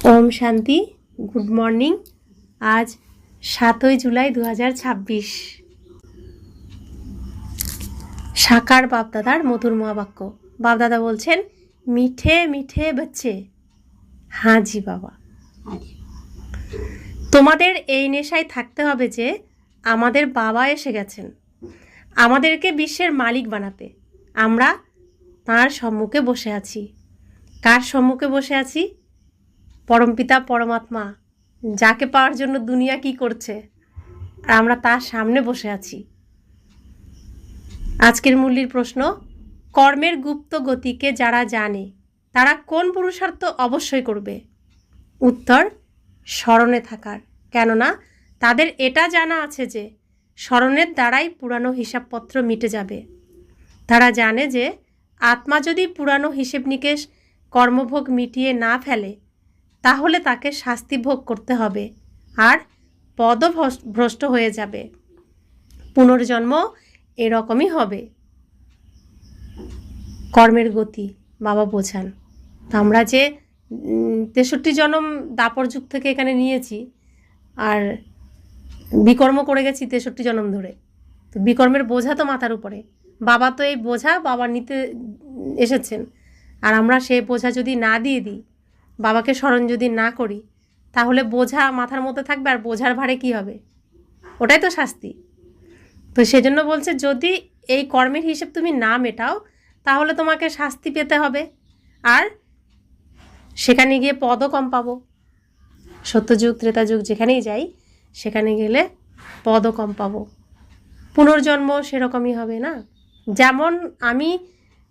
ওম শান্তি। Good morning. আজ 7ই জুলাই 2026। সাকার বাপদাদার মধুর মহাবাক্য। বাপদাদা বলছেন, মিঠে মিঠে বচ্চে। হ্যাঁ জি বাবা, তোমাদের এই নেশায় থাকতে হবে যে আমাদের বাবা এসে গেছেন আমাদেরকে বিশ্বের মালিক বানাতে। আমরা তাঁর সম্মুখে বসে আছি। কার সম্মুখে বসে আছি? পরমপিতা পরমাত্মা, যাকে পাওয়ার জন্য দুনিয়া কি করছে, আর আমরা তার সামনে বসে আছি। আজকের মূল্যের প্রশ্ন, কর্মের গুপ্ত গতিকে যারা জানে তারা কোন পুরুষার্থ অবশ্যই করবে? উত্তর, স্মরণে থাকার। কেননা তাদের এটা জানা আছে যে স্মরণের দ্বারাই পুরানো হিসাবপত্র মিটে যাবে। তারা জানে যে আত্মা যদি পুরানো হিসেব নিকেশ কর্মভোগ মিটিয়ে না ফেলে তাহলে তাকে শাস্তি ভোগ করতে হবে আর পদভ্রষ্ট হয়ে যাবে। পুনর্জন্ম এরকমই হবে। কর্মের গতি বাবা বোঝান। তো আমরা যে 63 জন্ম দাপর যুগ থেকে এখানে নিয়েছি আর বিকর্ম করে গেছি 63 জন্ম ধরে, তো বিকর্মের বোঝা তো মাথার উপরে। বাবা তো এই বোঝা বাবা নিতে এসেছেন, আর আমরা সেই বোঝা যদি না দিয়ে দিই, বাবাকে স্মরণ যদি না করি, তাহলে বোঝা মাথার মধ্যে থাকবে, আর বোঝার ভারে কি হবে? ওটাই তো শাস্তি। তো সেজন্য বলছে, যদি এই কর্মের হিসেব তুমি না মেটাও তাহলে তোমাকে শাস্তি পেতে হবে, আর সেখানে গিয়ে পদও কম পাবো। সত্যযুগ ত্রেতাযুগ যেখানেই যাই সেখানে গেলে পদও কম পাবো। পুনর্জন্ম সেরকমই হবে না? যেমন আমি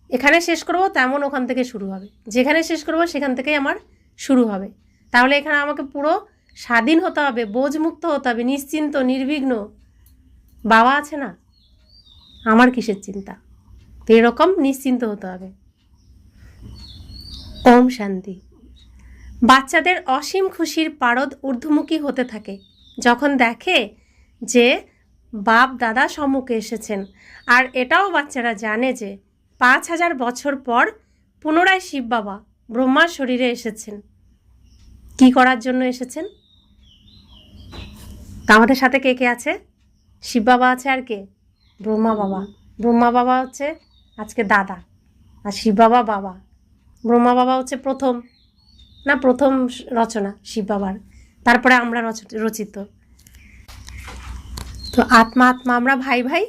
এখানে শেষ করব তেমন ওখান থেকে শুরু হবে, যেখানে শেষ করব সেখান থেকেই আমার শুরু হবে। তাহলে এখানে আমাকে পুরো স্বাধীন হতে হবে, বোঝমুক্ত হতে হবে, নিশ্চিন্ত নির্বিঘ্ন। বাবা আছে না, আমার কিসের চিন্তা? তো এরকম নিশ্চিন্ত হতে হবে। ওম শান্তি। বাচ্চাদের অসীম খুশির পারদ ঊর্ধ্বমুখী হতে থাকে যখন দেখে যে বাপ দাদা সম্মুখে এসেছেন, আর এটাও বাচ্চারা জানে যে 5000 বছর পর পুনরায় শিব বাবা ব্রহ্মার শরীরে এসেছেন। কি করার জন্য এসেছেন? তা আমাদের সাথে কে কে আছে? শিব বাবা আছে, আর কে? ব্রহ্মা বাবা। ব্রহ্মা বাবা হচ্ছে আজকে দাদা, আর শিব বাবা বাবা। ব্রহ্মা বাবা হচ্ছে প্রথম রচনা শিব বাবার, তারপরে আমরা রচিত। তো আত্মা আত্মা আমরা ভাই ভাই,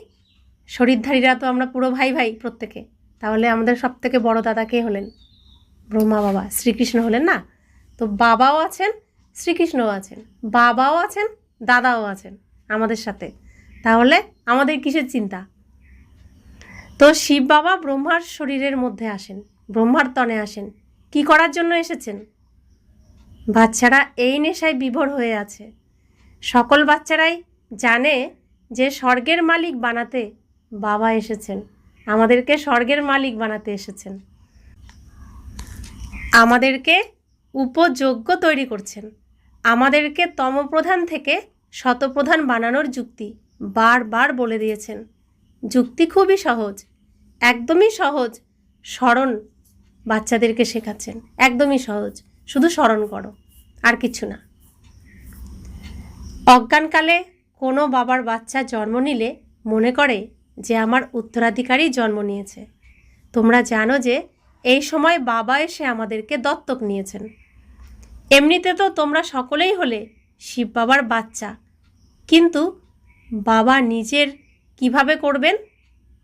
শরীরধারীরা তো আমরা পুরো ভাই ভাই প্রত্যেকে। তাহলে আমাদের সব থেকে বড় দাদা কে হলেন? ব্রহ্মা বাবা, শ্রীকৃষ্ণ হলেন না? তো বাবাও আছেন, শ্রীকৃষ্ণও আছেন, বাবাও আছেন, দাদাও আছেন আমাদের সাথে। তাহলে আমাদের কিসের চিন্তা? তো শিব বাবা ব্রহ্মার শরীরের মধ্যে আসেন, ব্রহ্মার তনে আসেন। কি করার জন্য এসেছেন? বাচ্চারা এই নেশায় বিভোর হয়ে আছে। সকল বাচ্চারাই জানে যে স্বর্গের মালিক বানাতে বাবা এসেছেন, আমাদেরকে স্বর্গের মালিক বানাতে এসেছেন, আমাদেরকে উপযোগ্য তৈরি করছেন। আমাদেরকে তমপ্রধান থেকে শতপ্রধান বানানোর যুক্তি বারবার বলে দিয়েছেন। যুক্তি খুবই সহজ, একদমই সহজ। স্মরণ বাচ্চাদেরকে শেখাচ্ছেন, একদমই সহজ, শুধু স্মরণ করো, আর কিছু না। অজ্ঞানকালে কোনো বাবার বাচ্চা জন্ম নিলে মনে করে যে আমার উত্তরাধিকারী জন্ম নিয়েছে। তোমরা জানো যে এই সময় বাবা এসে আমাদেরকে দত্তক নিয়েছেন। এমনিতে তো তোমরা সকলেই হলে শিব বাবার বাচ্চা, কিন্তু বাবা নিজের কিভাবে করবেন?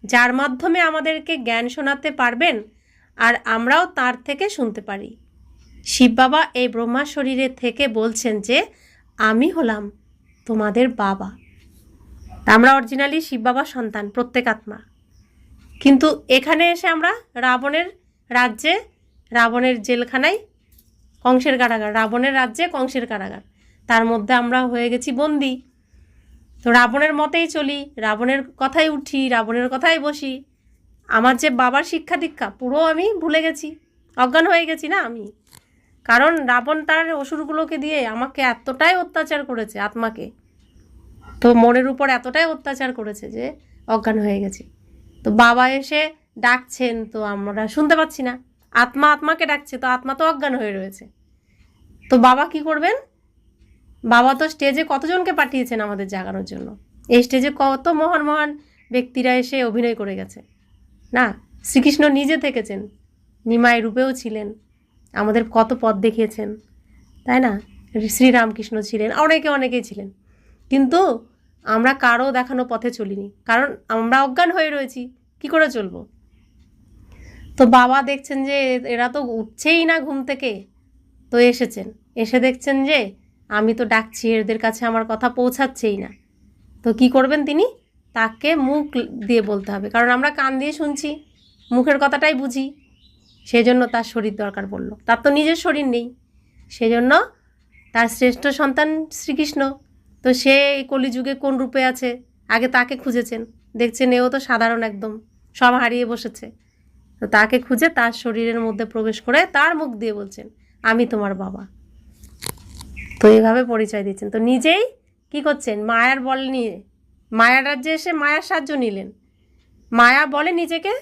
যার মাধ্যমে আমাদেরকে জ্ঞান শোনাতে পারবেন, আর আমরাও তার থেকে শুনতে পারি। শিব বাবা এই ব্রহ্মা শরীরে থেকে বলছেন যে আমি হলাম তোমাদের বাবা। আমরা অরিজিনালি শিব বাবার সন্তান, প্রত্যেক আত্মা। কিন্তু এখানে এসে আমরা রাবণের রাজ্যে, রাবণের জেলখানায়, কংসের কারাগার, রাবণের রাজ্যে কংসের কারাগার, তার মধ্যে আমরা হয়ে গেছি বন্দি। তো রাবণের মতেই চলি, রাবণের কথাই উঠি, রাবণের কথাই বসি। আমার যে বাবার শিক্ষা দীক্ষা পুরো আমি ভুলে গেছি, অজ্ঞান হয়ে গেছি না আমি। কারণ রাবণ তার অসুরগুলোকে দিয়ে আমাকে এতটাই অত্যাচার করেছে, আত্মাকে তো মনের উপর এতটাই অত্যাচার করেছে যে অজ্ঞান হয়ে গেছি। তো বাবা এসে ডাকছেন, তো আমরা শুনতে পাচ্ছি না। আত্মা আত্মাকে ডাকছে, তো আত্মা তো অজ্ঞান হয়ে রয়েছে। তো বাবা কি করবেন? বাবা তো স্টেজে কতজনকে পাঠিয়েছেন আমাদের জাগানোর জন্য। এই স্টেজে কত মহান মহান ব্যক্তিরা এসে অভিনয় করে গেছে না? শ্রীকৃষ্ণ নিজে থেকেছেন, নিমাই রূপেও ছিলেন, আমাদের কত পথ দেখিয়েছেন, তাই না? শ্রীরামকৃষ্ণ ছিলেন, অনেকেই ছিলেন। কিন্তু আমরা কারো দেখানো পথে চলিনি, কারণ আমরা অজ্ঞান হয়ে রয়েছি। কি করে চলবো? তো বাবা দেখছেন যে এরা তো উঠছেই না ঘুম থেকে, তো এসেছেন, এসে দেখছেন যে আমি তো ডাকছি, এদের কাছে আমার কথা পৌঁছাচ্ছেই না। তো কি করবেন তিনি? তাকে মুখ দিয়ে বলতে হবে, কারণ আমরা কান দিয়ে শুনছি, মুখের কথাটাই বুঝি। সেজন্য তার শরীর দরকার পড়লো। তার তো নিজের শরীর নেই, সেজন্য তার শ্রেষ্ঠ সন্তান শ্রীকৃষ্ণ, তো সে এই কলিযুগে কোন রূপে আছে আগে তাকে খুঁজেছেন। দেখছেন এও তো সাধারণ একদম, সব হারিয়ে বসেছে। তো তাকে খুঁজে তার শরীরের মধ্যে প্রবেশ করে তার মুখ দিয়ে বলছেন, আমি তোমার বাবা। তো এইভাবে পরিচয় দিচ্ছেন। তো নিজেই কি করছেন? মায়ার বল নিয়ে মায়ার রাজ্যে এসে মায়ার সাহায্য নিলেন। মায়া বলে নিজেকে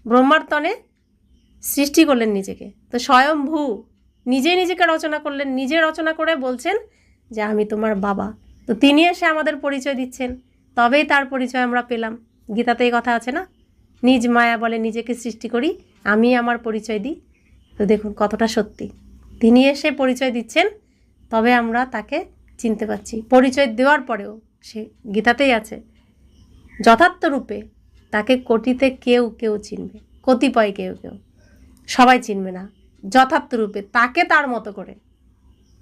ব্রহ্মার তনে সৃষ্টি করলেন নিজেকে। তো স্বয়ংভূ নিজেই নিজেকে রচনা করলেন, নিজে রচনা করে বলছেন যে আমি তোমার বাবা। তো তিনি এসে আমাদের পরিচয় দিচ্ছেন, তবেই তার পরিচয় আমরা পেলাম। গীতাতে এই কথা আছে না? নিজ মায়া বলে নিজেকে সৃষ্টি করি, আমি আমার পরিচয় দিই। তো দেখুন কতটা সত্যি। তিনি এসে পরিচয় দিচ্ছেন, তবে আমরা তাকে চিনতে পারছি। পরিচয় দেওয়ার পরেও সে গীতাতেই আছে, যথার্থ রূপে তাকে কোটিতে কেউ কেউ চিনবে, কতিপয় কেউ কেউ, সবাই চিনবে না। যথার্থ রূপে তাকে তার মতো করে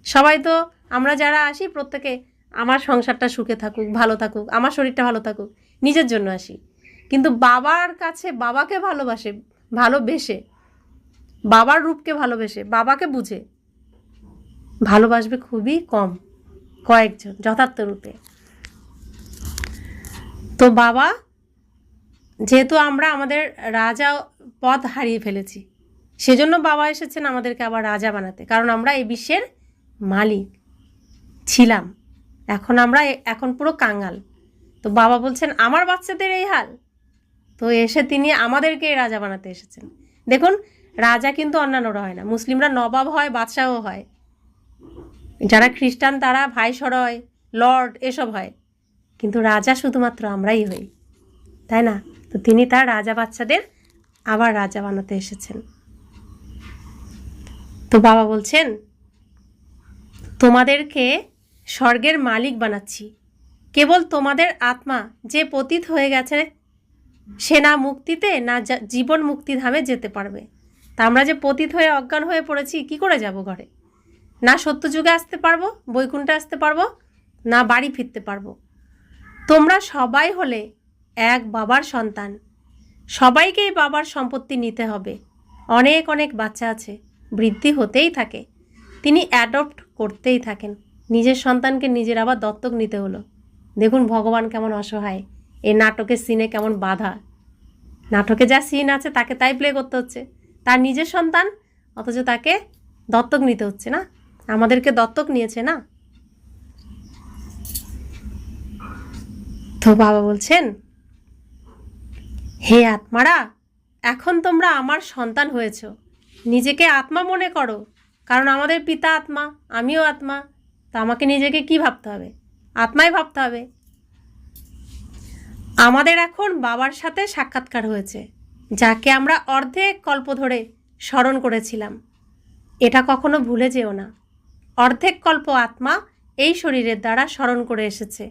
সবাই, তো আমরা যারা আসি প্রত্যেকে আমার সংসারটা সুখে থাকুক, ভালো থাকুক, আমার শরীরটা ভালো থাকুক, নিজের জন্য আসি। কিন্তু বাবার কাছে বাবাকে ভালোবেসে বাবার রূপকে ভালোবেসে বাবাকে বুঝে ভালোবাসবে খুবই কম, কয়েকজন যথার্থ রূপে। তো বাবা, যেহেতু আমরা আমাদের রাজা পদ হারিয়ে ফেলেছি, সেজন্য বাবা এসেছেন আমাদেরকে আবার রাজা বানাতে। কারণ আমরা এই বিশ্বের মালিক ছিলাম, এখন পুরো কাঙ্গাল। তো বাবা বলছেন আমার বাচ্চাদের এই হাল, তো এসে তিনি আমাদেরকে রাজা বানাতে এসেছেন। দেখুন, রাজা কিন্তু অন্যান্যরা হয় না। মুসলিমরা নবাব হয়, বাদশাহও হয়। যারা খ্রিস্টান তারা ভাইসরয়, লর্ড এসব হয়। কিন্তু রাজা শুধুমাত্র আমরাই হই, তাই না? তো তিনি তার রাজা বাচ্চাদের আবার রাজা বানাতে এসেছেন। তো বাবা বলছেন তোমাদেরকে স্বর্গের মালিক বানাচ্ছি। কেবল তোমাদের আত্মা যে পতিত হয়ে গেছে, সে না মুক্তিতে না জীবন মুক্তিধামে যেতে পারবে। তা আমরা যে পতিত হয়ে অজ্ঞান হয়ে পড়েছি, কি করে যাব ঘরে? না সত্যযুগে আসতে পারবো, বৈকুণ্ঠে আসতে পারবো, না বাড়ি ফিরতে পারবো। তোমরা সবাই হলে এক বাবার সন্তান, সবাইকেই বাবার সম্পত্তি নিতে হবে। অনেক অনেক বাচ্চা আছে, বৃদ্ধি হতেই থাকে, তিনি অ্যাডপ্ট করতেই থাকেন। নিজের সন্তানকে নিজের আবার দত্তক নিতে হলো। দেখুন ভগবান কেমন অসহায়, এই নাটকের সিনে কেমন বাধা। নাটকে যা সিন আছে তাকে তাই প্লে করতে হচ্ছে, তার নিজের সন্তান, অথচ তাকে দত্তক নিতে হচ্ছে না। আমাদেরকে দত্তক নিয়েছে না। তো বাবা বলছেন, হে আত্মারা, এখন তোমরা আমার সন্তান হয়েছ, নিজেকে আত্মা মনে করো। কারণ আমাদের পিতা আত্মা, আমিও আত্মা। তো আমাকে নিজেকে কি ভাবতে হবে? আত্মাই ভাবতে হবে। আমাদের এখন বাবার সাথে সাক্ষাৎকার হয়েছে, যাকে আমরা অর্ধেক কল্প ধরে স্মরণ করেছিলাম। এটা কখনো ভুলে যেও না। অর্ধেক কল্প আত্মা এই শরীরের দ্বারা স্মরণ করে এসেছে।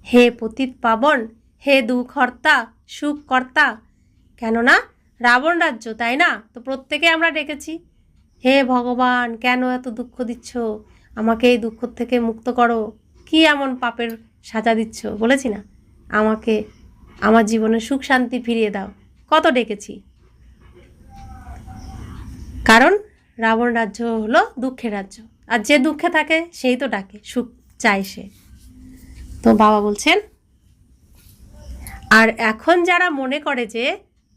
হে পতিত পাবন, হে দুঃখহর্তা, সুখকর্তা। কেননা রাবণ রাজ্য, তাই না? তো প্রত্যেকে আমরা ডেকেছি, হে ভগবান কেন এত দুঃখ দিচ্ছ, আমাকে এই দুঃখ থেকে মুক্ত করো, কি এমন পাপের সাজা দিচ্ছ, বলেছি না? আমাকে আমার জীবনে সুখ শান্তি ফিরিয়ে দাও। কত ডেকেছি। কারণ রাবণ রাজ্য হলো দুঃখের রাজ্য, আর যে দুঃখে থাকে সেই তো ডাকে, সুখ চায় সে। তো বাবা বলছেন, আর এখন যারা মনে করে যে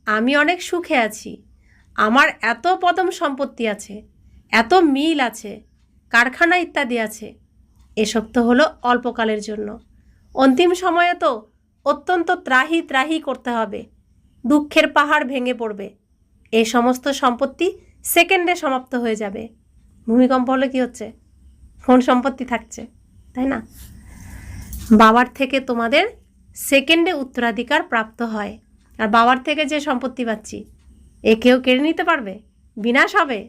আমি অনেক সুখে আছি, আমার এত পদম সম্পত্তি আছে, এত মিল আছে, কারখানা ইত্যাদি আছে, এসব তো হলো অল্পকালের জন্য। অন্তিম সময়ে তো অত্যন্ত ত্রাহি ত্রাহি করতে হবে, দুঃখের পাহাড় ভেঙে পড়বে। এই সমস্ত সম্পত্তি সেকেন্ডে সমাপ্ত হয়ে যাবে। ভূমিকম্প হলে কি হচ্ছে? কোন সম্পত্তি থাকছে, তাই না? বাবার থেকে তোমাদের সেকেন্ডে উত্তরাধিকার প্রাপ্ত হয়। আর বাবার থেকে যে সম্পত্তি পাচ্ছি, এ কেউ কেড়ে নিতে পারবে? বিনাশ হবে?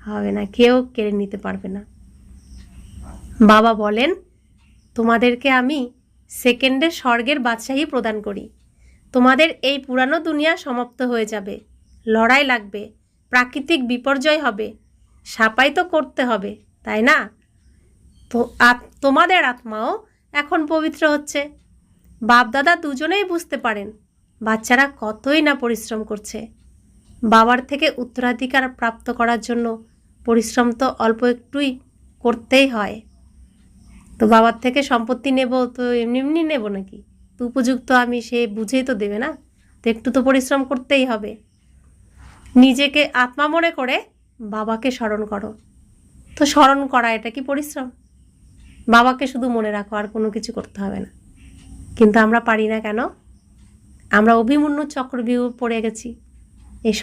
হবে না, কেউ কেড়ে নিতে পারবে না। বাবা বলেন, তোমাদেরকে আমি সেকেন্ডে স্বর্গের বাদশাহী প্রদান করি। তোমাদের এই পুরানো দুনিয়া সমাপ্ত হয়ে যাবে, লড়াই লাগবে, প্রাকৃতিক বিপর্যয় হবে, সাপাই তো করতে হবে, তাই না? তো তোমাদের আত্মাও এখন পবিত্র হচ্ছে। বাপদাদা দুজনেই বুঝতে পারেন বাচ্চারা কতই না পরিশ্রম করছে। বাবার থেকে উত্তরাধিকার প্রাপ্ত করার জন্য পরিশ্রম তো অল্প একটুই করতেই হয়। তো বাবার থেকে সম্পত্তি নেব তো এমনি এমনি নেব নাকি? তো উপযুক্ত আমি সে বুঝেই তো দেবে না, তো একটু তো পরিশ্রম করতেই হবে। নিজেকে আত্মা মনে করে বাবাকে স্মরণ করো। তো স্মরণ করা এটা কি পরিশ্রম? বাবাকে শুধু মনে রাখো, আর কোনো কিছু করতে হবে না। কিন্তু আমরা পারি না কেন? আমরা অভিমন্যু চক্রব্যূহে পড়ে গেছি। এই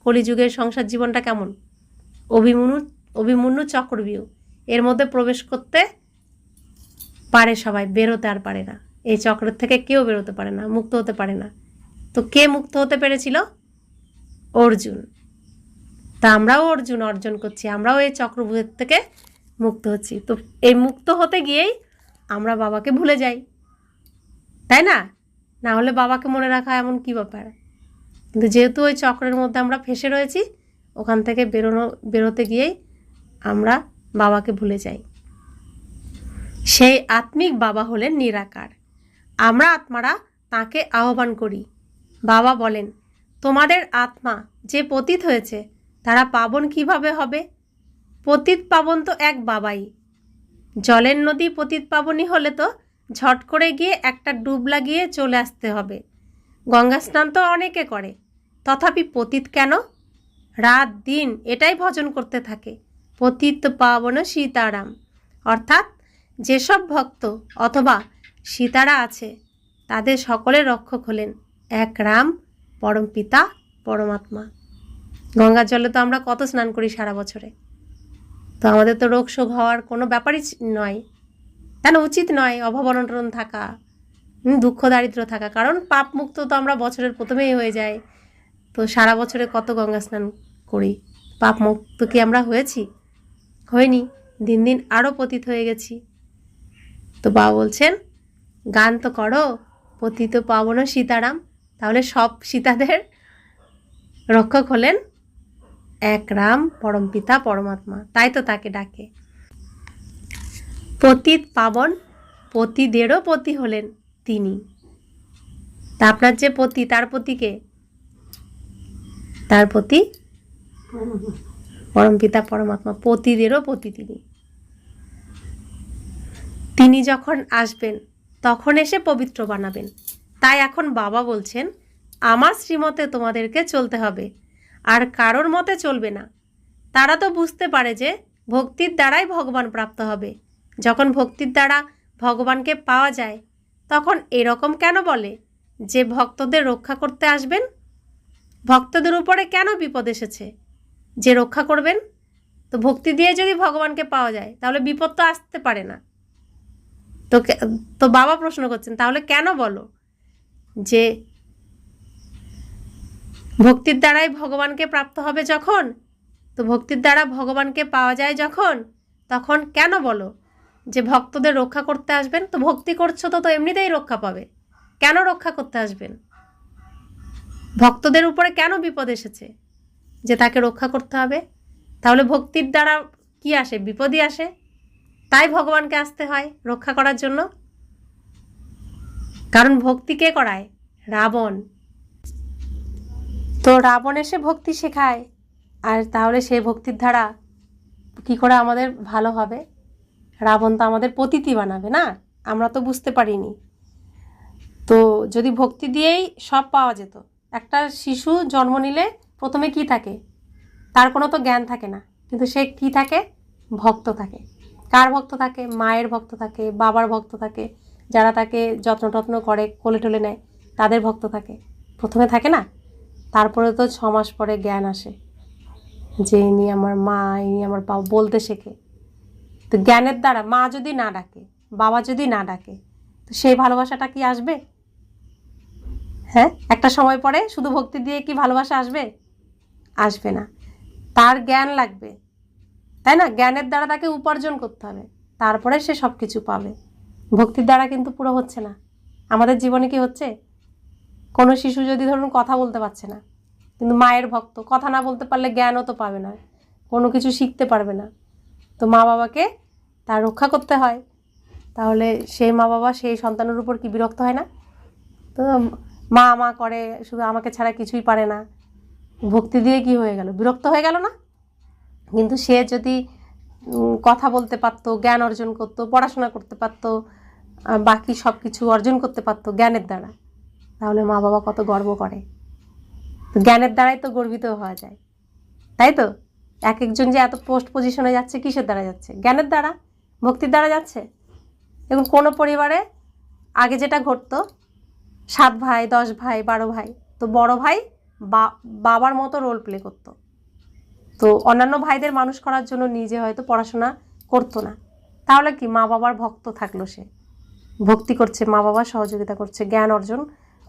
কলিযুগের সংসার জীবনটা কেমন? অভিমন্যু চক্রব্যূহ, এর মধ্যে প্রবেশ করতে পারে সবাই, বেরোতে আর পারে না। এই চক্রের থেকে কেউ বেরোতে পারে না, মুক্ত হতে পারে না। তো কে মুক্ত হতে পেরেছিল? অর্জুন। তা আমরাও অর্জুন অর্জন করছি, আমরাও এই চক্রব্যূহের থেকে মুক্ত হচ্ছি। তো এই মুক্ত হতে গিয়েই আমরা বাবাকে ভুলে যাই, তাই না? না হলে বাবাকে মনে রাখা এমন কী ব্যাপার? কিন্তু যেহেতু ওই চক্রের মধ্যে আমরা ফেসে রয়েছি, ওখান থেকে বেরোতে গিয়েই আমরা বাবাকে ভুলে যাই। সেই আত্মিক বাবা হলেন নিরাকার। আমরা আত্মারা তাকে আহ্বান করি। বাবা বলেন, তোমাদের আত্মা যে পতিত হয়েছে তারা পাবন কিভাবে হবে? পতিত পাবন তো এক বাবাই। জলের নদী পতিত পাবনই হলে তো ঝট করে গিয়ে একটা ডুব লাগিয়ে চলে আসতে হবে। গঙ্গা স্নান তো অনেকে করে, তথাপি পতিত কেন? রাত দিন এটাই ভজন করতে থাকে, পতিত পাবন সীতারাম। অর্থাৎ যেসব ভক্ত অথবা সীতারা আছে তাদের সকলের রক্ষক হলেন এক রাম, পরম পিতা, পরমাত্মা। গঙ্গার জলে তো আমরা কত স্নান করি সারা বছরে, তো আমাদের তো রোগ শোক হওয়ার কোনো ব্যাপারই নয়, কেন উচিত নয় অভাব অনটন থাকা, দুঃখ দারিদ্র থাকা, কারণ পাপ মুক্ত তো আমরা বছরের প্রথমেই হয়ে যায়। তো সারা বছরে কত গঙ্গা স্নান করি, পাপ মুক্ত কি আমরা হয়েছি? হয়নি, দিন দিন আরও পতিত হয়ে গেছি। তো বাবা বলছেন, গান তো করো, পতিত পাবন সীতারাম। তাহলে সব সীতাদের রক্ষক হলেন এক রাম, পরম পিতা, পরমাত্মা, তাই তো তাকে ডাকে। পতিত পাবন, পতিদেরও পতি হলেন তিনি। তা আপনার যে পতি, তার পতিকে? তার পতি পরম পিতা পরমাত্মা, পতিদেরও পতি তিনি। তিনি যখন আসবেন তখন এসে পবিত্র বানাবেন। তাই এখন বাবা বলছেন, আমার শ্রীমতে তোমাদেরকে চলতে হবে, আর কারোর মতে চলবে না। তারা তো বুঝতে পারে যে ভক্তির দ্বারাই ভগবান প্রাপ্ত হবে। যখন ভক্তির দ্বারা ভগবানকে পাওয়া যায় তখন এরকম কেন বলে যে ভক্তদের রক্ষা করতে আসবেন? ভক্তদের উপরে কেন বিপদ এসেছে যে রক্ষা করবেন? তো ভক্তি দিয়ে যদি ভগবানকে পাওয়া যায় তাহলে বিপদ তো আসতে পারে না। তো বাবা প্রশ্ন করছেন, তাহলে কেন বলো যে ভক্তির দ্বারাই ভগবানকে প্রাপ্ত হবে? যখন তো ভক্তির দ্বারা ভগবানকে পাওয়া যায় যখন, তখন কেন বলো যে ভক্তদের রক্ষা করতে আসবেন? তো ভক্তি করছো তো এমনিতেই রক্ষা পাবে, কেন রক্ষা করতে আসবেন? ভক্তদের উপরে কেন বিপদ এসেছে যে তাকে রক্ষা করতে হবে? তাহলে ভক্তির দ্বারা কি আসে? বিপদই আসে। তাই ভগবানকে আসতে হয় রক্ষা করার জন্য। কারণ ভক্তি কে করায়? রাবণ। তো রাবণ এসে ভক্তি শেখায়, আর তাহলে সেই ভক্তির ধারা কি করে আমাদের ভালো হবে? রাবণ তো আমাদের পতিতি বানাবে না, আমরা তো বুঝতে পারিনি। তো যদি ভক্তি দিয়েই সব পাওয়া যেত, একটা শিশু জন্ম নিলে প্রথমে কি থাকে? তার কোনো তো জ্ঞান থাকে না, কিন্তু সে কি থাকে? ভক্ত থাকে। কার ভক্ত থাকে? মায়ের ভক্ত থাকে, বাবার ভক্ত থাকে, যারা তাকে যত্ন টত্ন করে, কোলে টোলে নেয়, তাদের ভক্ত থাকে। প্রথমে থাকে না, তারপরে তো 6 মাস পরে জ্ঞান আসে। যে ইনি আমার মা, ইনি আমার বাবা বলতে শেখে। তো জ্ঞানের দ্বারা মা যদি না ডাকে, বাবা যদি না ডাকে, তো সেই ভালোবাসাটা কি আসবে? হ্যাঁ, একটা সময় পরে শুধু ভক্তি দিয়ে কি ভালোবাসা আসবে? আসবে না। তার জ্ঞান লাগবে, তাই না? জ্ঞানের দ্বারা তাকে উপার্জন করতে হবে, তারপরে সে সব কিছু পাবে। ভক্তির দ্বারা কিন্তু পুরো হচ্ছে না। আমাদের জীবনে কি হচ্ছে? কোনো শিশু যদি ধরুন কথা বলতে পারছে না, কিন্তু মায়ের ভক্ত, কথা না বলতে পারলে জ্ঞানও তো পাবে না, কোনো কিছু শিখতে পারবে না। তো মা বাবাকে তার রক্ষা করতে হয়। তাহলে সেই মা বাবা সেই সন্তানের উপর কি বিরক্ত হয় না? তো মা মা করে, শুধু আমাকে ছাড়া কিছুই পারে না, ভক্তি দিয়ে কি হয়ে গেল? বিরক্ত হয়ে গেল না? কিন্তু সে যদি কথা বলতে পারতো, জ্ঞান অর্জন করতো, পড়াশোনা করতে পারতো, বাকি সব কিছু অর্জন করতে পারতো জ্ঞানের দ্বারা, তাহলে মা বাবা কত গর্ব করে। তো জ্ঞানের দ্বারাই তো গর্বিত হওয়া যায়, তাই তো? এক একজন যে এত পোস্ট পজিশনে যাচ্ছে কিসের দ্বারা যাচ্ছে? জ্ঞানের দ্বারা, ভক্তির দ্বারা যাচ্ছে। এবং কোনো পরিবারে আগে যেটা ঘটতো, 7 ভাই, 10 ভাই, 12 ভাই, তো বড় ভাই বাবার মতো রোল প্লে করতো। তো অন্যান্য ভাইদের মানুষ করার জন্য নিজে হয়তো পড়াশোনা করতো না। তাহলে কি মা বাবার ভক্ত থাকলো, সে ভক্তি করছে, মা বাবার সহযোগিতা করছে, জ্ঞান অর্জন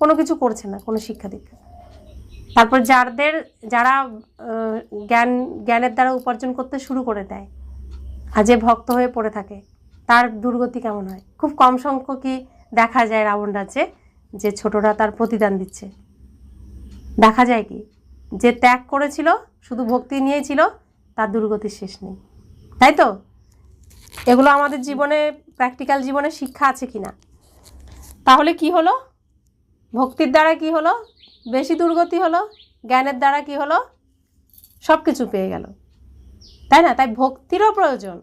কোনো কিছু করছে না, কোনো শিক্ষা দীক্ষা। তারপর যারা জ্ঞানের দ্বারা উপার্জন করতে শুরু করে দেয় আর যে ভক্ত হয়ে পড়ে থাকে, তার দুর্গতি কেমন হয়? খুব কম সংখ্যকই দেখা যায় রাবণ রাজ্যে যে ছোটরা তার প্রতিদান দিচ্ছে। দেখা যায় কি, যে ত্যাগ করেছিল, শুধু ভক্তি নিয়েছিল, তার দুর্গতির শেষ নেই, তাই তো? এগুলো আমাদের জীবনে, প্র্যাকটিক্যাল জীবনে শিক্ষা আছে কি না? তাহলে কি হলো? ভক্তির দ্বারা কি হলো? বেশি দুর্গতি হলো। জ্ঞানের দ্বারা কি হলো? সব কিছু পেয়ে গেল, তাই না? তাই ভক্তিরও প্রয়োজন।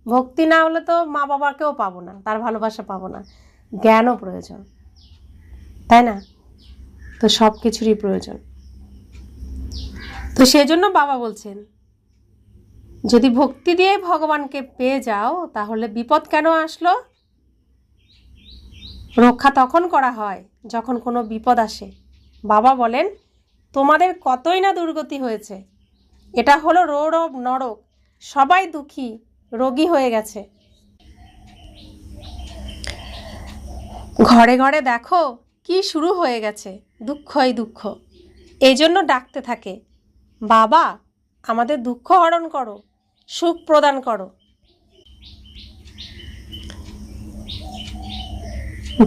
ভক্তি না হলে তো মা বাবাকেও পাবো না, তার ভালোবাসা পাবো না। জ্ঞানও প্রয়োজন, তাই না? তো সব কিছুরই প্রয়োজন। তো সেজন্য বাবা বলছেন, যদি ভক্তি দিয়ে ভগবানকে পেয়ে যাও, তাহলে বিপদ কেন আসলো? রক্ষা তখন করা হয় যখন কোনো বিপদ আসে। বাবা বলেন, তোমাদের কতই না দুর্গতি হয়েছে, এটা হলো রৌরব নরক, সবাই দুঃখী, রোগী হয়ে গেছে। ঘরে ঘরে দেখো কি শুরু হয়ে গেছে, দুঃখই দুঃখ। এই জন্য ডাকতে থাকে, বাবা আমাদের দুঃখ হরণ করো, সুখ প্রদান করো।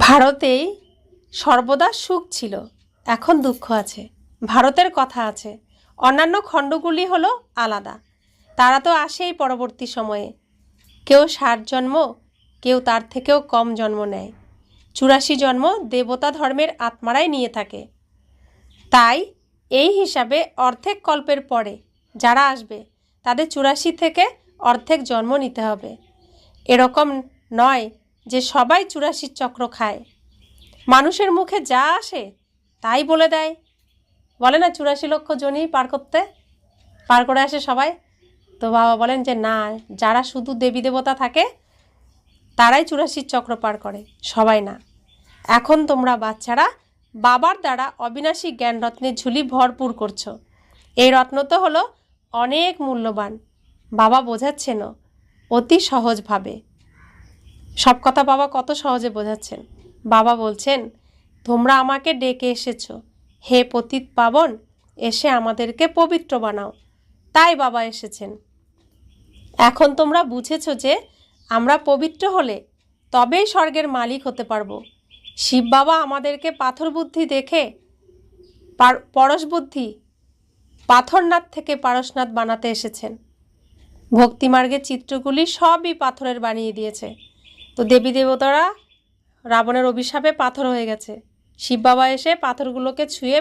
ভারতেই সর্বদা সুখ ছিল, এখন দুঃখ আছে। ভারতের কথা আছে, অন্যান্য খণ্ডগুলি হলো আলাদা। তারা তো আসেই পরবর্তী সময়ে, কেউ 60 জন্ম, কেউ তার থেকেও কম জন্ম নেয়। 84 জন্ম দেবতা ধর্মের আত্মারাই নিয়ে থাকে। তাই এই হিসাবে অর্ধেক কল্পের পরে যারা আসবে, তাদের 84 থেকে অর্ধেক জন্ম নিতে হবে। এরকম নয় যে সবাই 84 চক্র খায়। মানুষের মুখে যা আসে তাই বলে দেয়, বলে না 84 লক্ষ জনই পার করে আসে সবাই। তো বাবা বলেন যে না, যারা শুধু দেবী দেবতা থাকে তারাই 84 চক্র পার করে, সবাই না। এখন তোমরা বাচ্চারা বাবার দ্বারা অবিনাশী জ্ঞান রত্নের ঝুলি ভরপুর করছো। এই রত্ন তো হলো অনেক মূল্যবান। বাবা বোঝাচ্ছেন অতি সহজভাবে, সব কথা বাবা কত সহজে বোঝাচ্ছেন। বাবা বলছেন, তোমরা আমাকে ডেকে এসেছো, হে পতিত পাবন, এসে আমাদেরকে পবিত্র বানাও, তাই বাবা এসেছেন। এখন তোমরা বুঝেছো যে আমরা পবিত্র হলে তবেই স্বর্গের মালিক হতে পারবো। শিব বাবা আমাদেরকে পাথর বুদ্ধি দেখে পরশ বুদ্ধি, পাথরনাথ থেকে পারশনাথ বানাতে এসেছেন। ভক্তিমার্গের চিত্রগুলি সবই পাথরের বানিয়ে দিয়েছে। তো দেবী দেবতারা রাবণের অভিশাপে পাথর হয়ে গেছে, শিব বাবা এসে পাথরগুলোকে ছুঁয়ে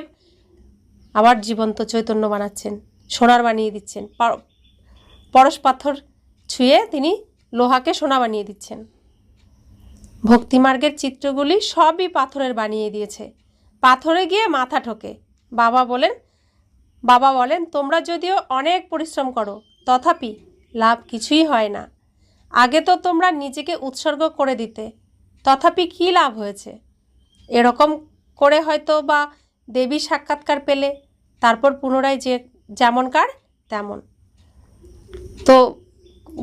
আবার জীবন্ত চৈতন্য বানাচ্ছেন, সোনার বানিয়ে দিচ্ছেন। পরশ পাথর ছুঁয়ে তিনি লোহাকে সোনা বানিয়ে দিচ্ছেন। ভক্তিমার্গের চিত্রগুলি সবই পাথরের বানিয়ে দিয়েছে, পাথরে গিয়ে মাথা ঠোকে। বাবা বলেন তোমরা যদিও অনেক পরিশ্রম করো, তথাপি লাভ কিছুই হয় না। আগে তো তোমরা নিজেকে উৎসর্গ করে দিতে, তথাপি কী লাভ হয়েছে? এরকম করে হয়তো বা দেবী সাক্ষাৎকার পেলে, তারপর পুনরায় যেমনকার তেমন। তো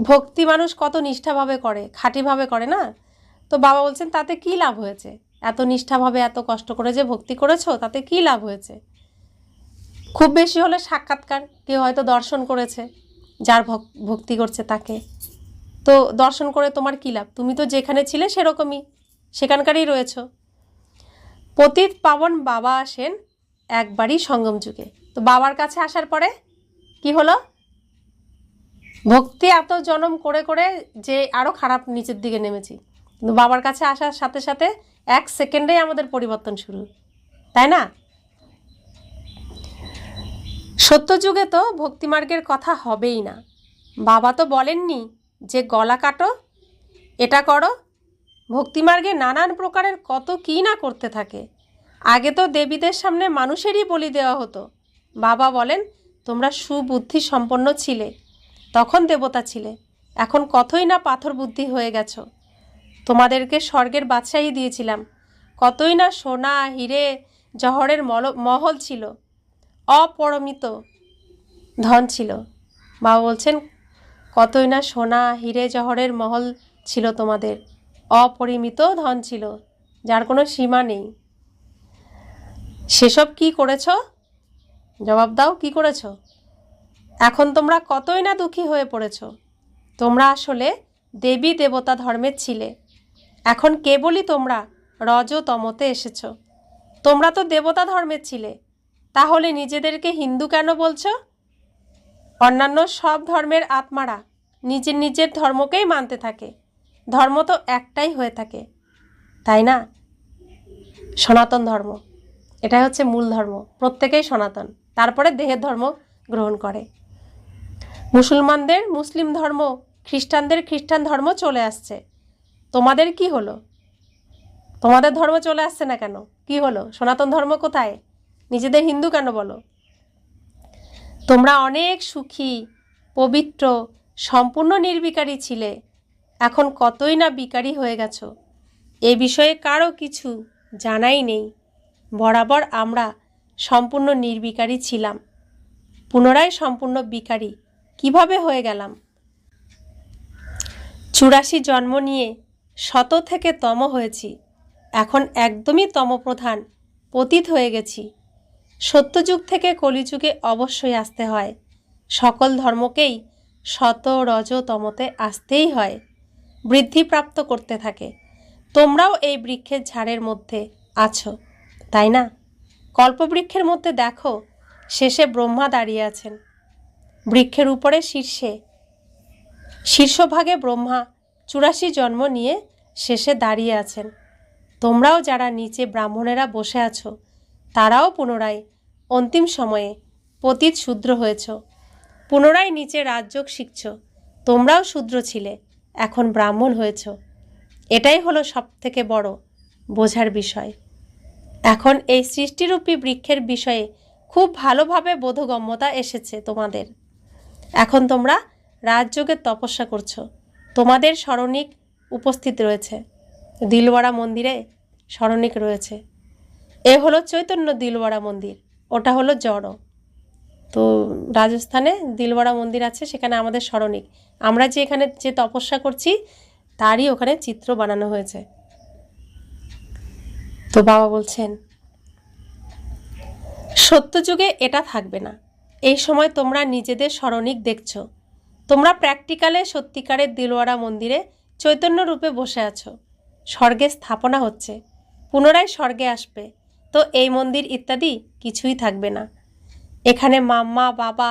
ভক্তি মানুষ কত নিষ্ঠাভাবে করে, খাঁটিভাবে করে না? তো বাবা বলছেন তাতে কী লাভ হয়েছে? এত নিষ্ঠাভাবে এত কষ্ট করে যে ভক্তি করেছো, তাতে কী লাভ হয়েছে? খুব বেশি হলে সাক্ষাৎকার, কেউ হয়তো দর্শন করেছে, যার ভক্তি করছে তাকে। তো দর্শন করে তোমার কী লাভ? তুমি তো যেখানে ছিলে সেরকমই, সেখানকারই রয়েছ। পতিত পাবন বাবা আসেন একবারই সঙ্গম যুগে। তো বাবার কাছে আসার পরে কি হলো? ভক্তি এত জনম করে করে যে আরও খারাপ নিচের দিকে নেমেছি, কিন্তু বাবার কাছে আসার সাথে সাথে 1 সেকেন্ডেই আমাদের পরিবর্তন শুরু, তাই না? সত্যযুগে তো ভক্তিমার্গের কথা হবেই না। বাবা তো বলেননি যে গলা কাটো, এটা করো। ভক্তিমার্গে নানান প্রকারের কত কী না করতে থাকে। আগে তো দেবীদের সামনে মানুষেরই বলি দেওয়া হতো। বাবা বলেন তোমরা সুবুদ্ধি সম্পন্ন ছিলে, তখন দেবতা ছিলে, এখন কতই না পাথর বুদ্ধি হয়ে গেছো। তোমাদেরকে স্বর্গের বাদশাহী দিয়েছিলাম, কতই না সোনা হিরে জহরের মহল ছিল, অপরিমিত ধন ছিল। বাবা বলছেন কতই না সোনা হিরে জহরের মহল ছিল তোমাদের, অপরিমিত ধন ছিল, যার কোনো সীমা নেই। সেসব কি করেছ? জবাব দাও, কি করেছ? এখন তোমরা কতই না দুঃখী হয়ে পড়েছ। তোমরা আসলে দেবী দেবতা ধর্মের ছিলে, এখন কেবলই তোমরা রজতমতে এসেছ। তোমরা তো দেবতা ধর্মের ছিলে, তাহলে নিজেদেরকে হিন্দু কেন বলছো? অন্যান্য সব ধর্মের আত্মারা নিজের নিজের ধর্মকেই মানতে থাকে। ধর্ম তো একটাই হয়ে থাকে, তাই না? সনাতন ধর্ম, এটাই হচ্ছে মূল ধর্ম। প্রত্যেকেই সনাতন, তারপরে দেহের ধর্ম গ্রহণ করে। মুসলমানদের মুসলিম ধর্ম, খ্রিস্টানদের খ্রিস্টান ধর্ম চলে আসছে। তোমাদের কি হলো? তোমাদের ধর্ম চলে আসছে না কেন? কি হলো? সনাতন ধর্ম কোথায়? নিজেদের হিন্দু কেন বলো? তোমরা অনেক সুখী, পবিত্র, সম্পূর্ণ নির্বিকারী ছিলে, এখন কতই না বিকারী হয়ে গেছো। এ বিষয়ে কারো কিছু জানাই নেই। বরাবর আমরা সম্পূর্ণ নির্বিকারী ছিলাম, পুনরায় সম্পূর্ণ বিকারী কিভাবে হয়ে গেলাম? 84 জন্ম নিয়ে শত থেকে তম হয়েছি, এখন একদমই তমপ্রধান পতিত হয়ে গেছি। সত্যযুগ থেকে কলিযুগে অবশ্যই আসতে হয়। সকল ধর্মকেই শত রজ তমতে আসতেই হয়, বৃদ্ধিপ্রাপ্ত করতে থাকে। তোমরাও এই বৃক্ষের ঝাড়ের মধ্যে আছো, তাই না? কল্পবৃক্ষের মধ্যে দেখো, শেষে ব্রহ্মা দাঁড়িয়ে আছেন। বৃক্ষের উপরে শীর্ষভাগে ব্রহ্মা 84 জন্ম নিয়ে শেষে দাঁড়িয়ে আছেন। তোমরাও যারা নিচে ব্রাহ্মণেরা বসে আছো, তারাও পুনরায় অন্তিম সময়ে পতিত শূদ্র হয়েছ, পুনরায় নিচে রাজযোগ শিখছ। তোমরাও শূদ্র ছিলে, এখন ব্রাহ্মণ হয়েছ। এটাই হলো সবথেকে বড় বোঝার বিষয়। এখন এই সৃষ্টিরূপী বৃক্ষের বিষয়ে খুব ভালোভাবে বোধগম্যতা এসেছে তোমাদের। এখন তোমরা রাজযোগের তপস্যা করছো। তোমাদের স্মরণিক উপস্থিত রয়েছে, দিলওয়াড়া মন্দিরে স্মরণিক রয়েছে। এ হলো চৈতন্য দিলওয়াড়া মন্দির, ওটা হলো জড়। তো রাজস্থানে দিলওয়াড়া মন্দির আছে, সেখানে আমাদের স্মরণিক। আমরা যে এখানে যে তপস্যা করছি তারই ওখানে চিত্র বানানো হয়েছে। তো বাবা বলছেন সত্যযুগে এটা থাকবে না। এই সময় তোমরা নিজেদের স্মরণিক দেখছো। তোমরা প্র্যাকটিক্যালে সত্যিকারের দিলওয়াড়া মন্দিরে চৈতন্য রূপে বসে আছো। স্বর্গে স্থাপনা হচ্ছে, পুনরায় স্বর্গে আসবে। তো এই মন্দির ইত্যাদি কিছুই থাকবে না। এখানে মাম্মা বাবা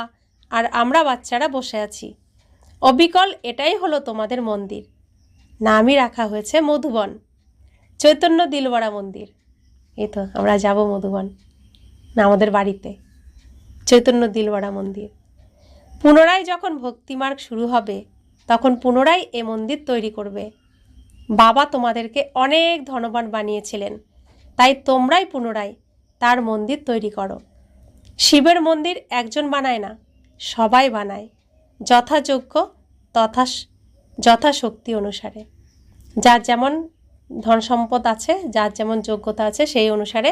আর আমরা বাচ্চারা বসে আছি। অবিকল এটাই হলো তোমাদের মন্দির। নামই রাখা হয়েছে মধুবন, চৈতন্য দিলওয়াড়া মন্দির। এই তো আমরা যাব মধুবন, না আমাদের বাড়িতে চৈতন্য দিলওয়াড়া মন্দির। পুনরায় যখন ভক্তিমার্গ শুরু হবে, তখন পুনরায় এ মন্দির তৈরি করবে। বাবা তোমাদেরকে অনেক ধনবান বানিয়েছিলেন, তাই তোমরাই পুনরায় তার মন্দির তৈরি করো। শিবের মন্দির একজন বানায় না, সবাই বানায়, যথাযোগ্য যথাশক্তি অনুসারে। যার যেমন ধন সম্পদ আছে, যার যেমন যোগ্যতা আছে, সেই অনুসারে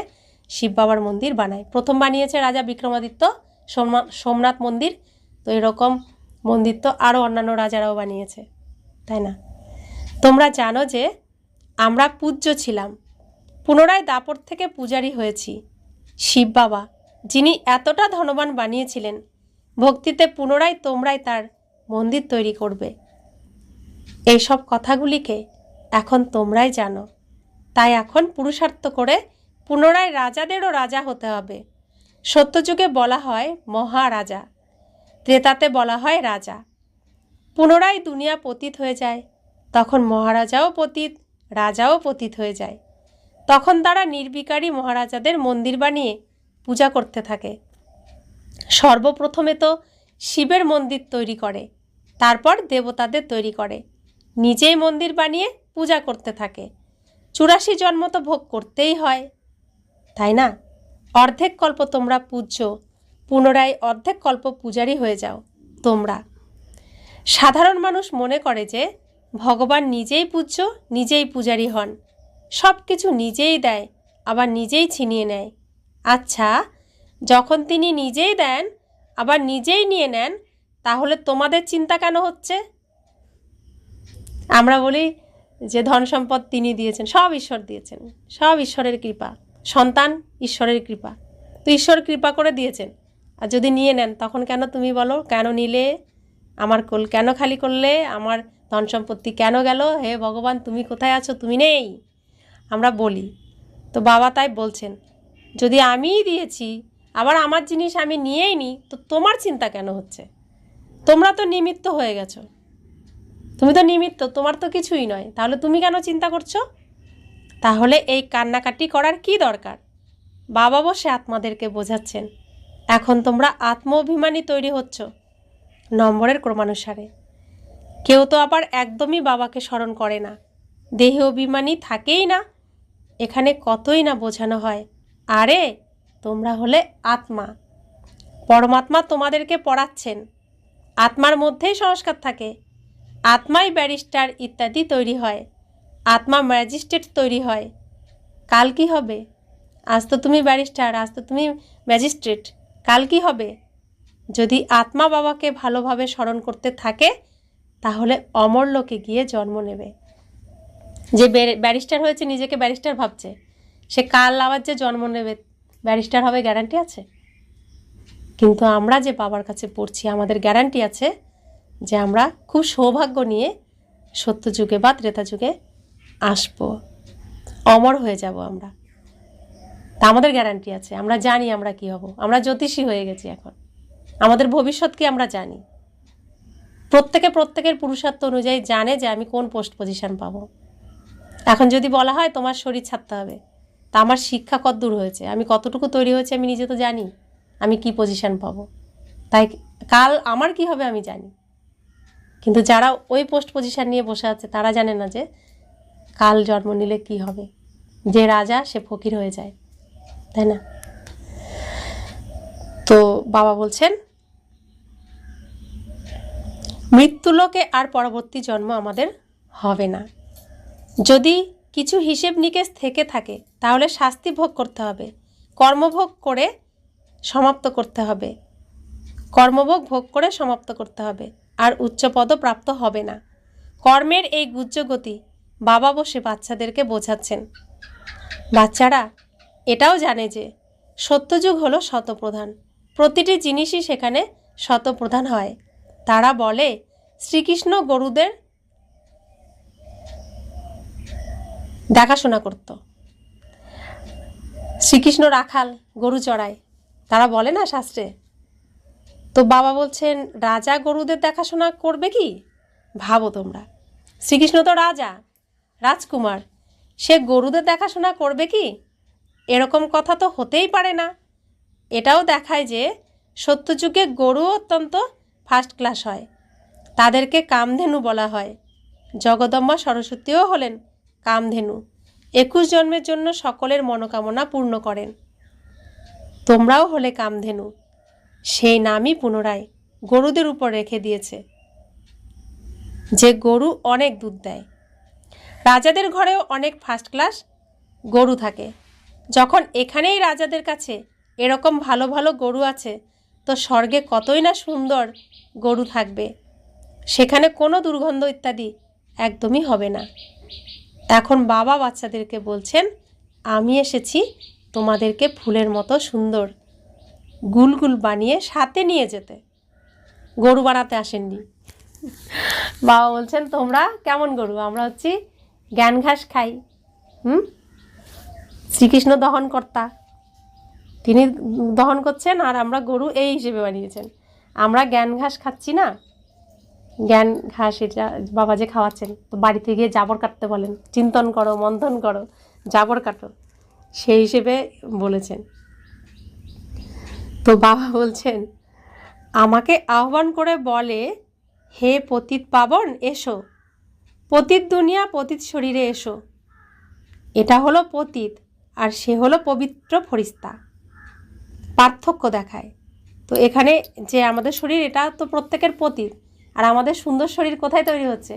শিব বাবার মন্দির বানায়। প্রথম বানিয়েছে রাজা বিক্রমাদিত্য সোমনাথ মন্দির, তো এরকম মন্দির তো আরও অন্যান্য রাজারাও বানিয়েছে, তাই না? তোমরা জানো যে আমরা পূজ্য ছিলাম, পুনরায় দাপট থেকে পূজারী হয়েছি। শিব বাবা যিনি এতটা ধনবান বানিয়েছিলেন, ভক্তিতে পুনরায় তোমরাই তার মন্দির তৈরি করবে। এইসব কথাগুলিকে এখন তোমরাই জানো, তাই এখন পুরুষার্থ করে পুনরায় রাজাদেরও রাজা হতে হবে। সত্যযুগে বলা হয় মহারাজা, ত্রেতাতে বলা হয় রাজা। পুনরায় দুনিয়া পতিত হয়ে যায়, তখন মহারাজাও পতিত, রাজাও পতিত হয়ে যায়। তখন তারা নির্বিকারী মহারাজাদের মন্দির বানিয়ে পূজা করতে থাকে। সর্বপ্রথমে তো শিবের মন্দির তৈরি করে, তারপর দেবতাদের তৈরি করে, নিজেই মন্দির বানিয়ে পূজা করতে থাকে। 84 জন্ম তো ভোগ করতেই হয়, তাই না? অর্ধেক কল্প তোমরা পূজ্য, পুনরায় অর্ধেক কল্প পূজারী হয়ে যাও তোমরা। সাধারণ মানুষ মনে করে যে ভগবান নিজেই পূজ্য, নিজেই পূজারী হন, সব কিছু নিজেই দেয়, আবার নিজেই ছিনিয়ে নেয়। আচ্ছা, যখন তিনি নিজেই দেন আবার নিজেই নিয়ে নেন, তাহলে তোমাদের চিন্তা কেন হচ্ছে? আমরা বলি যে ধন সম্পদ তিনি দিয়েছেন, সব ঈশ্বর দিয়েছেন, সব ঈশ্বরের কৃপা, সন্তান ঈশ্বরের কৃপা, তো ঈশ্বর কৃপা করে দিয়েছেন। আর যদি নিয়ে নেন তখন কেন তুমি বলো, কেন নিলে, আমার কোল কেন খালি করলে, আমার ধন সম্পত্তি কেন গেল, হে ভগবান তুমি কোথায় আছো, তুমি নেই, আমরা বলি। তো বাবা তাই বলছেন, যদি আমিই দিয়েছি আবার আমার জিনিস আমি নিয়েই নিই, তো তোমার চিন্তা কেন হচ্ছে? তোমরা তো নিমিত্ত হয়ে গেছো, তুমি তো নিমিত্ত, তোমার তো কিছুই নয়, তাহলে তুমি কেন চিন্তা করছো? তাহলে এই কান্নাকাটি করার কি দরকার? বাবা বসে আত্মাদেরকে বোঝাচ্ছেন, এখন তোমরা আত্ম অভিমানী তৈরি হচ্ছ নম্বরের ক্রমানুসারে। কেউ তো আবার একদমই বাবাকে স্মরণ করে না, দেহ অভিমানী থাকেই না। এখানে কতই না বোঝানো হয়, আরে তোমরা হলে আত্মা, পরমাত্মা তোমাদেরকে পড়াচ্ছেন। আত্মার মধ্যেই সংস্কার থাকে, আত্মাই ব্যারিস্টার ইত্যাদি তৈরি হয়, আত্মা ম্যাজিস্ট্রেট তৈরি হয়। কাল কি হবে? আজ তো তুমি ব্যারিস্টার, আজ তো তুমি ম্যাজিস্ট্রেট, কাল কি হবে? যদি আত্মা বাবাকে ভালোভাবে স্মরণ করতে থাকে, তাহলে অমর লোকে গিয়ে জন্ম নেবে। যে ব্যারিস্টার হয়েছে, নিজেকে ব্যারিস্টার ভাবছে, সে কাল আবার যে জন্ম নেবে, ব্যারিস্টার হবে গ্যারান্টি আছে? কিন্তু আমরা যে বাবার কাছে পড়ছি, আমাদের গ্যারান্টি আছে যে আমরা খুব সৌভাগ্য নিয়ে সত্যযুগে বা ত্রেতা যুগে আসবো, অমর হয়ে যাব আমরা। তা আমাদের গ্যারান্টি আছে, আমরা জানি আমরা কি হব, আমরা জ্যোতিষী হয়ে গেছি এখন, আমাদের ভবিষ্যৎকে আমরা জানি। প্রত্যেকের পুরুষার্থ অনুযায়ী জানে যে আমি কোন পোস্ট পজিশন পাবো। এখন যদি বলা হয় তোমার শরীর ছাড়তে হবে, তা আমার শিক্ষা কতদূর হয়েছে, আমি কতটুকু তৈরি হয়েছে আমি নিজে তো জানি, আমি কি পজিশন পাবো। তাই কাল আমার কি হবে আমি জানি, কিন্তু যারা ওই পোস্ট পজিশন নিয়ে বসে আছে তারা জানে না যে কাল জন্ম নিলে কি হবে। যে রাজা সে ফকির হয়ে যায়, তাই না? তো বাবা বলছেন মৃত্যুলোকে আর পরবর্তী জন্ম আমাদের হবে না। যদি কিছু হিসেব নিকেশ থেকে থাকে তাহলে শাস্তি ভোগ করতে হবে, কর্মভোগ করে সমাপ্ত করতে হবে, কর্মভোগ ভোগ করে সমাপ্ত করতে হবে, আর উচ্চপদ প্রাপ্ত হবে না। কর্মের এই গুজ্জগতি বাবা বসে বাচ্চাদেরকে বোঝাচ্ছেন। বাচ্চারা এটাও জানে যে সত্যযুগ হলো শতপ্রধান, প্রতিটি জিনিসই সেখানে শতপ্রধান হয়। তারা বলে শ্রীকৃষ্ণ গরুদের দেখাশোনা করত, শ্রীকৃষ্ণ রাখাল, গরু চড়ায়, তারা বলে না শাস্ত্রে। তো বাবা বলছেন রাজা গরুদের দেখাশোনা করবে কি? ভাবো তোমরা, শ্রীকৃষ্ণ তো রাজা, রাজকুমার, সে গরুদের দেখাশোনা করবে কি? এরকম কথা তো হতেই পারে না। এটাও দেখায় যে সত্যযুগে গরু অত্যন্ত ফার্স্ট ক্লাস হয়, তাদেরকে কামধেনু বলা হয়। জগদম্বা সরস্বতীও হলেন কামধেনু, 21 জন্মের জন্য সকলের মনোকামনা পূর্ণ করেন। তোমরাও হলে কামধেনু, সেই নামই পুনরায় গরুদের উপর রেখে দিয়েছে, যে গরু অনেক দুধ দেয়। রাজাদের ঘরেও অনেক ফার্স্ট ক্লাস গরু থাকে। যখন এখানেই রাজাদের কাছে এরকম ভালো ভালো গরু আছে, তো তো স্বর্গে কতই না সুন্দর গরু থাকবে, সেখানে কোনো দুর্গন্ধ ইত্যাদি একদমই হবে না। এখন বাবা বাচ্চাদেরকে বলছেন, আমি এসেছি তোমাদেরকে ফুলের মতো সুন্দর গুলগুল বানিয়ে সাথে নিয়ে যেতে, গরু বানাতে আসেননি। বাবা বলছেন, তোমরা কেমন গরু? আমরা হচ্ছি জ্ঞান ঘাস খাই। শ্রীকৃষ্ণ দহনকর্তা, তিনি দহন করছেন, আর আমরা গরু এই হিসেবে বানিয়েছেন। আমরা জ্ঞান ঘাস খাচ্ছি না, জ্ঞান ঘাস এটা বাবা যে খাওয়াচ্ছেন, তো বাড়িতে গিয়ে জাবর কাটতে বলেন, চিন্তন করো, মন্থন করো, জাবর কাটো, সেই হিসেবে বলেছেন। তো বাবা বলছেন, আমাকে আহ্বান করে বলে, হে পতিত পাবন এসো, পতিত দুনিয়া পতিত শরীরে এসো। এটা হলো পতিত, আর সে হলো পবিত্র ফরিস্তা। পার্থক্য দেখায়। তো এখানে যে আমাদের শরীর, এটা তো প্রত্যেকের পতিত, আর আমাদের সুন্দর শরীর কোথায় তৈরি হচ্ছে?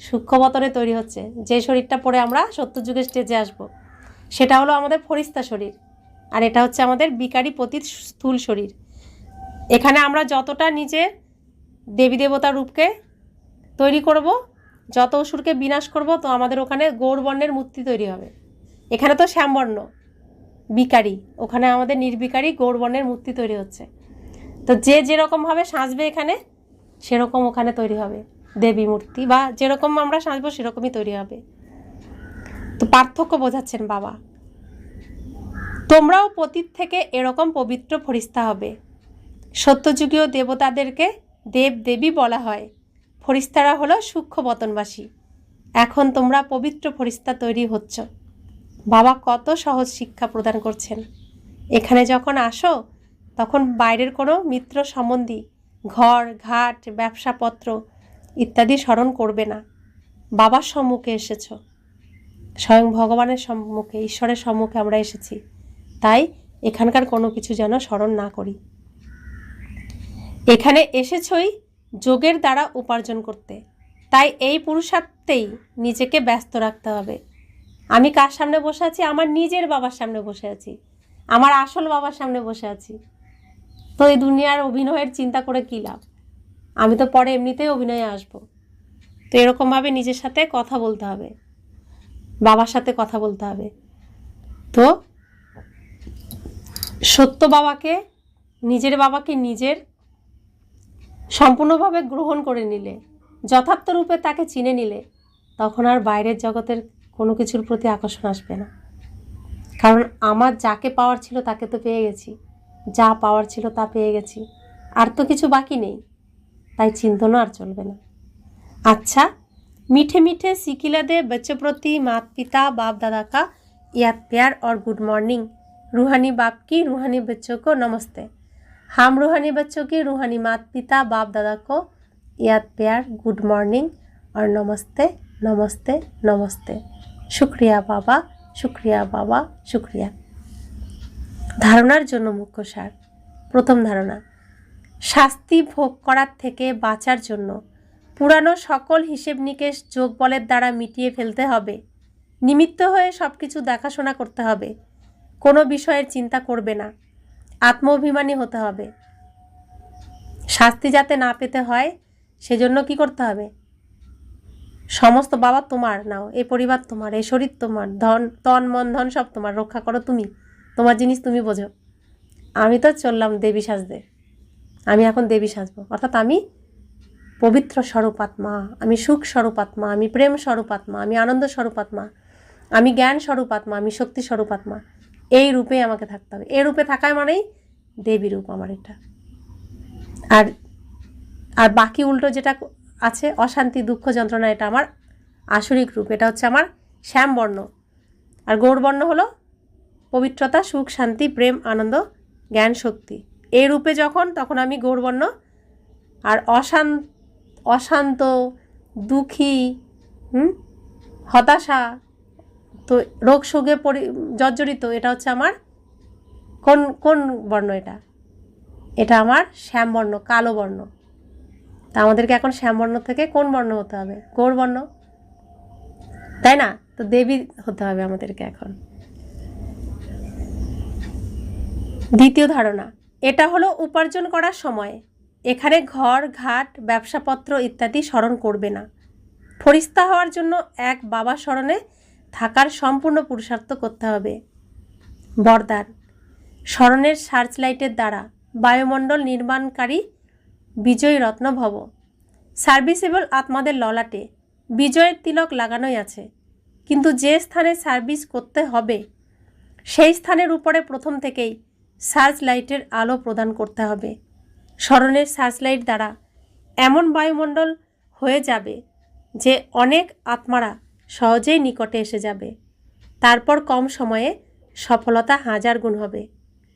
সূক্ষ্মবতনে তৈরি হচ্ছে। যে শরীরটা পরে আমরা সত্যযুগের স্টেজে আসব, সেটা হলো আমাদের ফরিস্তা শরীর, আর এটা হচ্ছে আমাদের বিকারী পতিত স্থূল শরীর। এখানে আমরা যতটা নিজে দেবী দেবতা রূপকে তৈরি করব, যত অসুরকে বিনাশ করব, তো আমাদের ওখানে গৌরবর্ণের মূর্তি তৈরি হবে। এখানে তো শ্যামবর্ণ বিকারী, ওখানে আমাদের নির্বিকারী গৌরবর্ণের মূর্তি তৈরি হচ্ছে। তো যে যেরকমভাবে সাজবে এখানে, সেরকম ওখানে তৈরি হবে দেবী মূর্তি, বা যেরকম আমরা সাজবো সেরকমই তৈরি হবে। তো পার্থক্য বোঝাচ্ছেন বাবা। তোমরাও পতিত থেকে এরকম পবিত্র ফরিস্তা হবে। সত্যযুগীয় দেবতাদেরকে দেব দেবী বলা হয়, ফরিস্তারা হলো সূক্ষ্ম পতনবাসী। এখন তোমরা পবিত্র ফরিস্তা তৈরি হচ্ছ। বাবা কত সহজ শিক্ষা প্রদান করছেন। এখানে যখন আসো, তখন বাইরের কোনো মিত্র সম্বন্ধী, ঘর ঘাট ব্যবসাপত্র ইত্যাদি স্মরণ করবে না। বাবার সম্মুখে এসেছ, স্বয়ং ভগবানের সম্মুখে, ঈশ্বরের সম্মুখে আমরা এসেছি, তাই এখানকার কোনো কিছু যেন স্মরণ না করি। এখানে এসেছই যোগের দ্বারা উপার্জন করতে, তাই এই পুরুষার্থেই নিজেকে ব্যস্ত রাখতে হবে। আমি কার সামনে বসে আছি? আমার নিজের বাবার সামনে বসে আছি, আমার আসল বাবার সামনে বসে আছি। তো এই দুনিয়ার অভিনয়ের চিন্তা করে কী লাভ? আমি তো পরে এমনিতেই অভিনয়ে আসব। তো এরকমভাবে নিজের সাথে কথা বলতে হবে, বাবার সাথে কথা বলতে হবে। তো সত্য বাবাকে, নিজের বাবাকে নিজের সম্পূর্ণভাবে গ্রহণ করে নিলে, যথার্থ রূপে তাকে চিনে নিলে, তখন আর বাইরের জগতের কোনো কিছুর প্রতি আকর্ষণ আসবে না। কারণ আমার যাকে পাওয়ার ছিল তাকে তো পেয়ে গেছি, যা পাওয়ার ছিল তা পেয়ে গেছি, আর তো কিছু বাকি নেই, তাই চিন্তনও আর চলবে না। अच्छा, मीठे मीठे सिकिला दे बच्चों प्रति माता पिता बाप दादा का याद प्यार और गुड मॉर्निंग। रूहानी बाप की रूहानी बच्चों को नमस्ते। हम रूहानी बच्चों की रूहानी माता पिता बाप दादा को याद प्यार गुड मॉर्निंग और नमस्ते नमस्ते नमस्ते। शुक्रिया बाबा, शुक्रिया बाबा, शुक्रिया। धारणार जन्य मुख्य सार। प्रथम धारणा, शास्ति भोग करार थेके बाँचार जन्य पुरानो सकल हिसेब निकेश जोग बलेर द्वारा मिटिए फेलते हबे। निमित्त हये सबकिछु देखाशोना करते हबे, कोनो विषयेर चिंता करबे ना, आत्माभिमानी होते हबे। शास्ति जाते ना पेते हय सेजन्य कि करते हबे? समस्त बाबा तोमार नाओ, ए परिवार तोमार, ए शरीर तोमार, धन तन मन धन सब तोमार, रक्षा करो तुमी, तोमार जिनिस तुमी बोझो। आमी तो चललाम देवी साजते, आमी एखन देवी साजबो, अर्थात आमी पवित्र स्वरूप आत्मा, आमी सुख स्वरूप आत्मा, आमी प्रेम स्वरूप आत्मा, आमी आनंद स्वरूप आत्मा, आमी ज्ञान स्वरूप आत्मा, आमी शक्ति स्वरूप आत्मा। এই রূপে আমাকে থাকতে হবে। এই রূপে থাকাই মানেই দেবী রূপ আমার এটা। আর আর বাকি উল্টো যেটা আছে অশান্তি দুঃখ যন্ত্রণা, এটা আমার আসরিক রূপ, এটা হচ্ছে আমার শ্যামবর্ণ। আর গৌরবর্ণ হলো পবিত্রতা, সুখ, শান্তি, প্রেম, আনন্দ, জ্ঞান, শক্তি। এই রূপে যখন, তখন আমি গৌরবর্ণ। আর অশান্ত দুঃখী, হতাশা, তো রোগ শোকে জর্জরিত, এটা হচ্ছে আমার কোন কোন বর্ণ? এটা এটা আমার শ্যামবর্ণ, কালো বর্ণ। তা আমাদেরকে এখন শ্যামবর্ণ থেকে কোন বর্ণ হতে হবে? গৌরবর্ণ, তাই না? তো দেবী হতে হবে আমাদেরকে এখন। দ্বিতীয় ধারণা, এটা হলো উপার্জন করার সময়। এখানে ঘর, ঘাট, ব্যবসাপত্র ইত্যাদি স্মরণ করবে না। ফরিস্তা হওয়ার জন্য এক বাবা স্মরণে থাকার সম্পূর্ণ পুরুষার্থ করতে হবে। বরদান: স্মরণের সার্চ লাইটের দ্বারা বায়ুমণ্ডল নির্মাণকারী বিজয়ী রত্ন ভব। সার্ভিসেবল আত্মাদের ললাটে বিজয়ের তিলক লাগানোই আছে, কিন্তু যে স্থানে সার্ভিস করতে হবে সেই স্থানের উপরে প্রথম থেকেই সার্চ লাইটের আলো প্রদান করতে হবে। স্মরণের সার্চ লাইট দ্বারা এমন বায়ুমণ্ডল হয়ে যাবে যে অনেক আত্মারা সহজেই নিকটে এসে যাবে। তারপর কম সময়ে সফলতা 1000 গুণ হবে।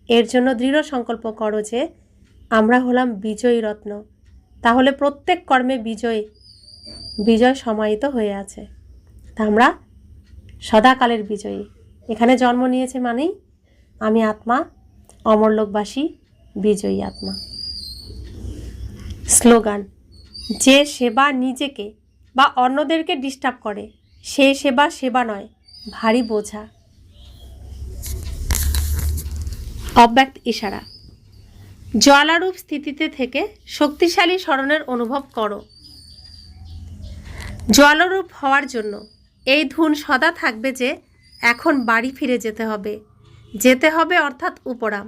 এর জন্য দৃঢ় সংকল্প করো যে আমরা হলাম বিজয়ী রত্ন। তাহলে প্রত্যেক কর্মে বিজয় সমাহিত হয়ে আছে। তা আমরা সদাকালের বিজয়ী। এখানে জন্ম নিয়েছে মানেই আমি আত্মা, অমরলোকবাসী, বিজয়ী আত্মা। স্লোগান: যে সেবা নিজেকে বা অন্যদেরকে ডিস্টার্ব করে সে সেবা নয়, ভারী বোঝা। অব্যক্ত ইশারা: জ্বালারূপ স্থিতিতে থেকে শক্তিশালী স্মরণের অনুভব করো। জ্বালারূপ হওয়ার জন্য এই ধুন সদা থাকবে যে এখন বাড়ি ফিরে যেতে হবে অর্থাৎ উপরাম।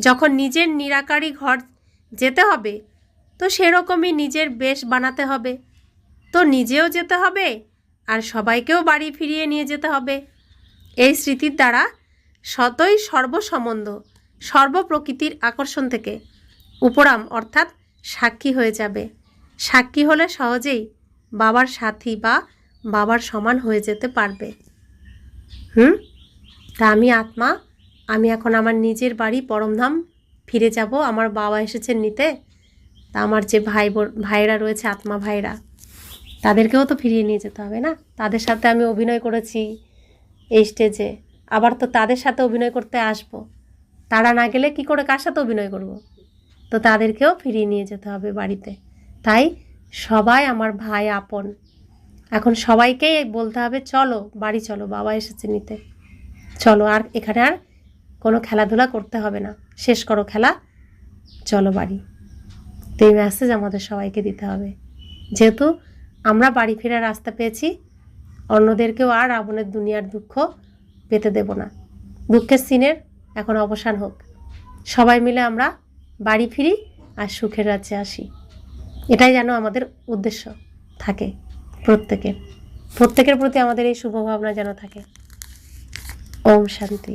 যখন নিজের নিরাকারী ঘর যেতে হবে তো সেরকমই নিজের বেশ বানাতে হবে, তো নিজেও যেতে হবে আর সবাইকেও বাড়ি ফিরিয়ে নিয়ে যেতে হবে। এই স্মৃতির দ্বারা সতই সর্বসম্বন্ধ সর্বপ্রকৃতির আকর্ষণ থেকে উপরাম অর্থাৎ সাক্ষী হয়ে যাবে। সাক্ষী হলে সহজেই বাবার সাথী বা বাবার সমান হয়ে যেতে পারবে। তা আমি আত্মা, আমি এখন আমার নিজের বাড়ি পরমধাম ফিরে যাব। আমার বাবা এসেছেন নিতে। তা আমার যে ভাইরা রয়েছে, আত্মা ভাইরা, তাদেরকেও তো ফিরিয়ে নিয়ে যেতে হবে না? তাদের সাথে আমি অভিনয় করেছি এই স্টেজে, আবার তো তাদের সাথে অভিনয় করতে আসবো। তারা না গেলে কি করে কার সাথে অভিনয় করব? তো তাদেরকেও ফিরিয়ে নিয়ে যেতে হবে বাড়িতে। তাই সবাই আমার ভাই আপন। এখন সবাইকেই বলতে হবে চলো বাড়ি চলো, বাবা এসেছে নিতে, চলো। আর এখানে আর কোনো খেলাধুলা করতে হবে না, শেষ করো খেলা, চলো বাড়ি। তো এই মেসেজ আমাদের সবাইকে দিতে হবে। যেহেতু আমরা বাড়ি ফেরার রাস্তা পেয়েছি, অন্যদেরকেও আর রাবণের দুনিয়ার দুঃখ পেতে দেব না। দুঃখের সিনের এখন অবসান হোক। সবাই মিলে আমরা বাড়ি ফিরি আর সুখের রাজ্যে আসি। এটাই যেন আমাদের উদ্দেশ্য থাকে প্রত্যেকের প্রতি আমাদের এই শুভ ভাবনা যেন থাকে। ওম শান্তি।